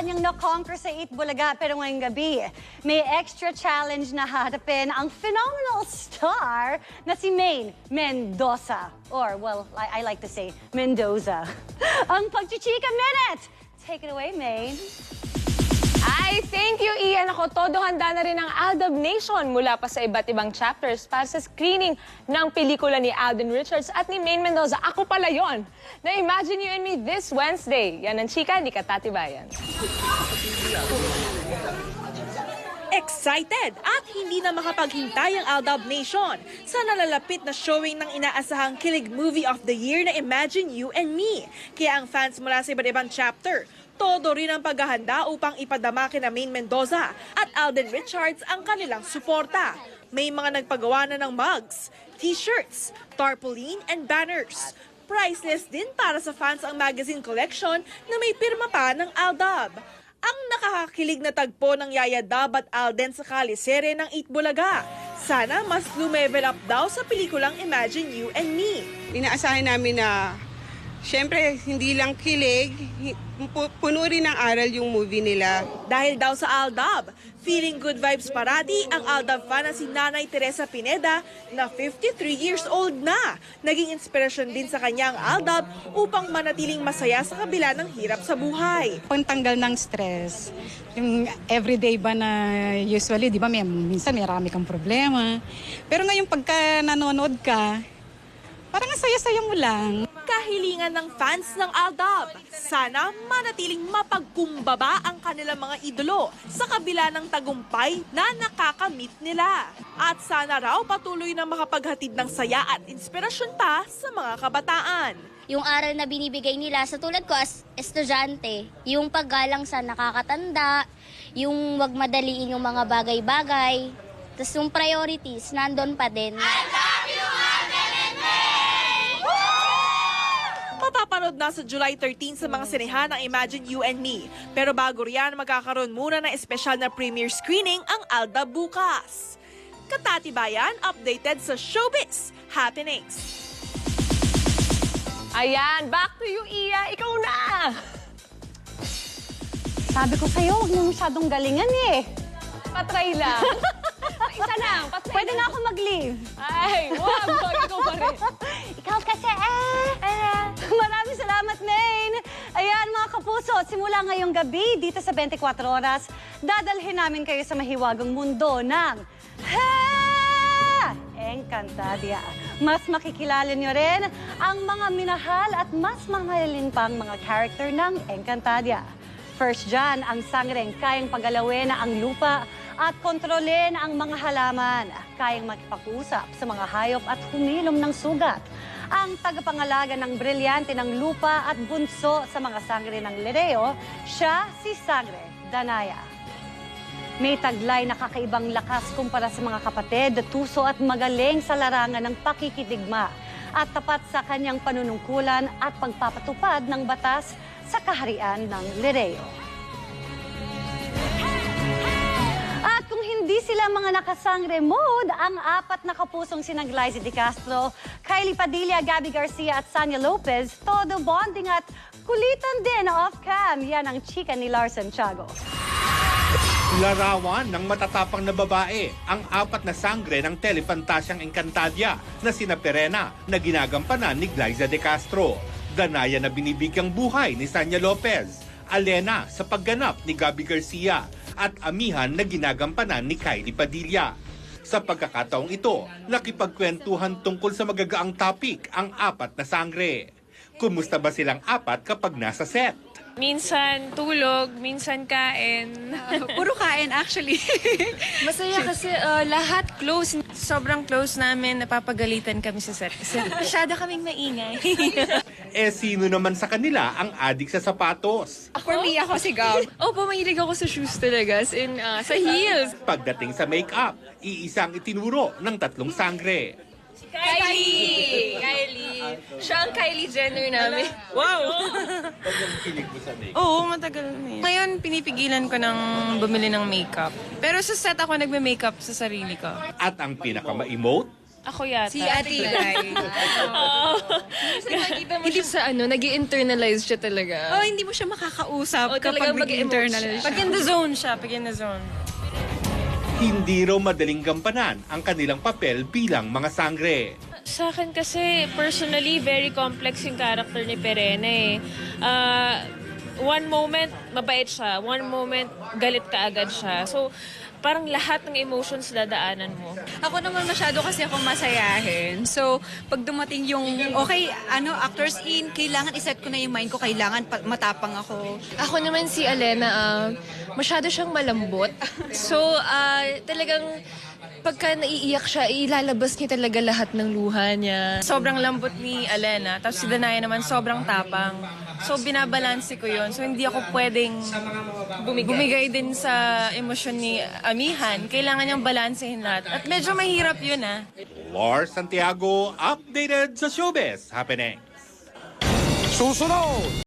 kanyang na-conquer sa Eat Bulaga. Pero ngayong gabi, may extra challenge na harapin ang phenomenal star na si Maine Mendoza. Or, well, I like to say, Mendoza. Ang Pagchichika Minute! Take it away, Maine. Ay, thank you, Ian. Ako, todo handa na rin ang Aldab Nation mula pa sa iba't ibang chapters para sa screening ng pelikula ni Alden Richards at ni Maine Mendoza. Ako pala yon. Na Imagine You and Me this Wednesday. Yan ang chika, ni Katatibayan. Excited at hindi na makapaghintay ang Aldab Nation sa nalalapit na showing ng inaasahang kilig movie of the year na Imagine You and Me. Kaya ang fans mula sa iba't ibang chapter, todo rin ang paghahanda upang ipadama kina Maine Mendoza at Alden Richards ang kanilang suporta. May mga nagpagawa na ng mugs, t-shirts, tarpaulin, and banners. Priceless din para sa fans ang magazine collection na may pirma pa ng Aldab. Ang nakakakilig na tagpo ng Yaya Dab at Alden sa kalisere ng Eat Bulaga. Sana mas lumevel up daw sa pelikulang Imagine You and Me. Inaasahan namin na, syempre, hindi lang kilig, puno rin ng aral yung movie nila. Dahil daw sa Aldab, feeling good vibes parati ang Aldab fan na si Nanay Teresa Pineda na 53 years old na. Naging inspirasyon din sa kanya ang Aldab upang manatiling masaya sa kabila ng hirap sa buhay. Pantanggal ng stress. Yung everyday ba na usually, di ba, minsan may marami kang problema. Pero ngayon pagka nanonood ka, parang ang saya-saya mo lang. Kahilingan ng fans ng Aldab, sana manatiling mapagkumbaba ang kanilang mga idolo sa kabila ng tagumpay na nakakamit nila. At sana raw patuloy na makapaghatid ng saya at inspirasyon pa sa mga kabataan. Yung aral na binibigay nila, sa tulad ko as estudyante, yung paggalang sa nakakatanda, yung wag madaliin yung mga bagay-bagay, tapos yung priorities, nandun pa din. Mapapanood na sa July 13 sa mga sinehan ang Imagine You and Me. Pero bago riyan, magkakaroon muna ng espesyal na premiere screening ang Aldab bukas. Katatibayan, updated sa Showbiz Happenings. Ayan, back to you, Iya. Ikaw na! Sabi ko sa'yo, huwag mo masyadong galingan eh. Patry lang. Isa lang, patry Pwede lang. na ako mag-leave. Ay, wag. Ikaw pa rin. Ikaw kasi Maraming salamat, Maine. Ayan, mga kapuso, simula ngayong gabi dito sa 24 Oras, dadalhin namin kayo sa mahiwagang mundo ng Encantadia. Mas makikilala nyo rin ang mga minahal at mas mamahalin pang mga character ng Encantadia. First dyan, ang sangreng kayang pagalawin ang lupa at kontrolin ang mga halaman. Kayang makipag-usap sa mga hayop at humilom ng sugat. Ang tagapangalaga ng brilyante ng lupa at bunso sa mga sangre ng Lereo, siya si Sangre Danaya. May taglay na kakaibang lakas kumpara sa mga kapatid, tuso at magaling sa larangan ng pakikidigma at tapat sa kanyang panunungkulan at pagpapatupad ng batas sa kaharian ng Lereo. At kung hindi sila mga nakasangre mode, ang apat na kapusong sinang Glyza De Castro, Kylie Padilla, Gabby Garcia at Sanya Lopez, todo bonding at kulitan din off-cam. Yan ang chika ni Larson Tiago. Larawan ng matatapang na babae ang apat na sangre ng telefantasyang Encantadia na sina Perena na ginagampanan ni Glyza De Castro, Danaya na binibigyang buhay ni Sanya Lopez, Alena sa pagganap ni Gabby Garcia at Amihan na ginagampanan ni Kylie Padilla. Sa pagkakataong ito, nakipagkwentuhan tungkol sa magagaang topic ang apat na sangre. Kumusta ba silang apat kapag nasa set? Minsan tulog, minsan kain. Puro kain actually. Masaya kasi lahat close. Sobrang close namin, napapagalitan kami sa set. Kasi masyado kaming maingay. Sino naman sa kanila ang adik sa sapatos? For me, ako si Gab. Opo, mahilig ako sa shoes talaga. As in, sa heels. Pagdating sa makeup, iisang itinuro ng tatlong sangre. Kylie! Siya ang Kylie Jenner namin. Wow! Pag-kilig mo sa makeup? Oo, matagal na yun. Ngayon, pinipigilan ko ng bumili ng makeup. Pero sa set ako nagme-makeup sa sarili ko. At ang pinaka-ma-emote? Ako yata. Si Ate Guy. Hindi sa nag-i-internalize siya talaga. Oh, hindi mo siya makakausap kapag talagang nag-internalize Pag in the zone siya, pag in the zone. Hindi raw madaling gampanan ang kanilang papel bilang mga sangre. Sa akin kasi, personally, very complex yung character ni Perena eh. One moment, mabait siya. One moment, galit ka agad siya. So, parang lahat ng emotions dadaanan mo. Ako naman masyado kasi akong masayahin. So, pag dumating yung, okay, actors in, kailangan iset ko na yung mind ko, kailangan matapang ako. Ako naman si Alena, masyado siyang malambot. So, talagang pagka naiiyak siya, ilalabas niya talaga lahat ng luha niya. Sobrang lambot ni Alena, tapos si Danaya naman sobrang tapang. So, binabalanse ko yun. So, hindi ako pwedeng bumigay din sa emosyon ni Amihan. Kailangan niyang balansehin lahat. At medyo mahirap yun, Lars Santiago, updated sa showbiz happenings. Susunod,